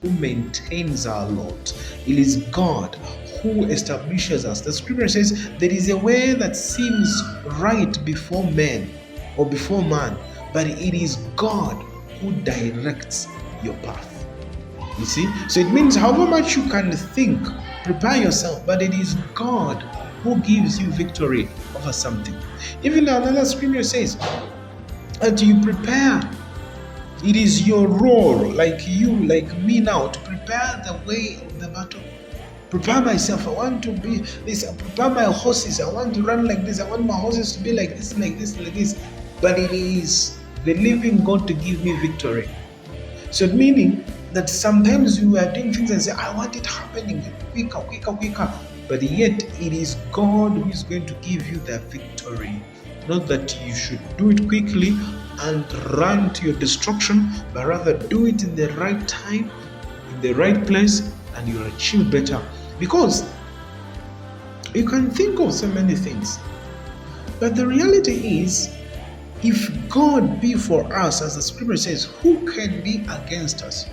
who maintains our lot. It is God who establishes us. The scripture says there is a way that seems right before men or before man, but it is God who directs your path. You see? So it means however much you can think, prepare yourself, but it is God who gives you victory over something. Even another scripture says that you prepare. It is your role, like you, like me now, to prepare the way of the battle. Prepare myself. I want to be this. I prepare my horses. I want to run like this. I want my horses to be like this, like this, like this. But it is the living God to give me victory. So meaning that sometimes you are doing things and say, I want it happening quicker, quicker, quicker. But yet it is God who is going to give you the victory. Not that you should do it quickly and run to your destruction, but rather do it in the right time, in the right place, and you'll achieve better. Because you can think of so many things, but the reality is, if God be for us, as the scripture says, who can be against us?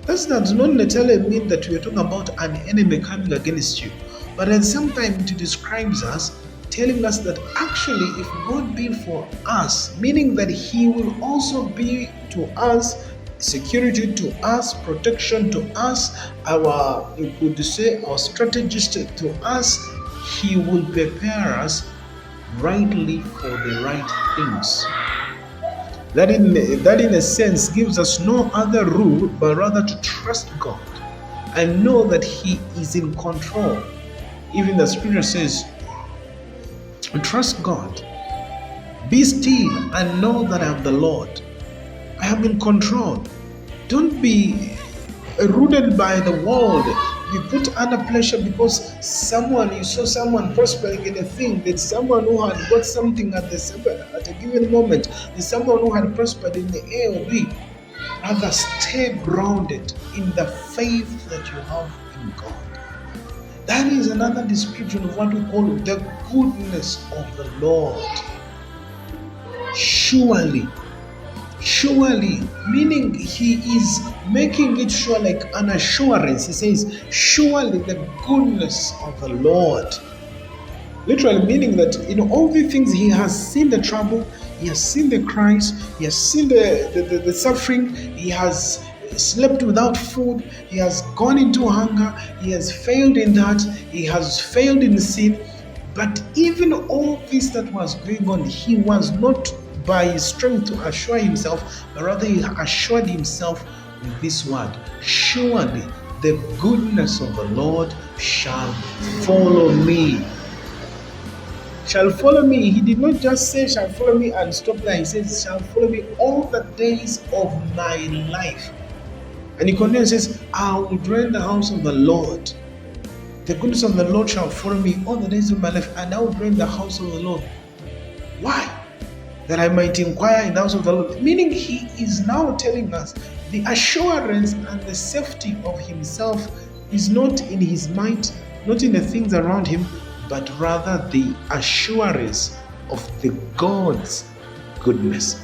That does not necessarily mean that we are talking about an enemy coming against you, but at the same time it describes us, telling us that actually if God be for us, meaning that He will also be to us security, to us protection, to us our, you could say, our strategist, to us, He will prepare us rightly for the right things. That in a sense gives us no other rule but rather to trust God and know that He is in control. Even the scripture says, trust God, be still and know that I am the Lord. I am in control. Don't be rooted by the world. Be put under pressure because you saw someone prospering in a thing. There's someone who had got something at a given moment. There's someone who had prospered in the A or B. Rather, stay grounded in the faith that you have in God. That is another description of what we call the goodness of the Lord. Surely, meaning He is making it sure, like an assurance. He says, surely the goodness of the Lord. Literally meaning that in all the things He has seen the trouble, He has seen the cries, He has seen the suffering, He has slept without food, He has gone into hunger, He has failed in that, He has failed in sin. But even all this that was going on, He was not by His strength to assure Himself, but rather He assured Himself with this word, surely the goodness of the Lord shall follow me. Shall follow me. He did not just say shall follow me and stop there. He says shall follow me all the days of my life. And he continues and says, I will dwell in the house of the Lord. The goodness of the Lord shall follow me all the days of my life, and I will dwell in the house of the Lord. Why? That I might inquire in the house of the Lord. Meaning He is now telling us the assurance and the safety of Himself is not in His might, not in the things around Him, but rather the assurance of the God's goodness.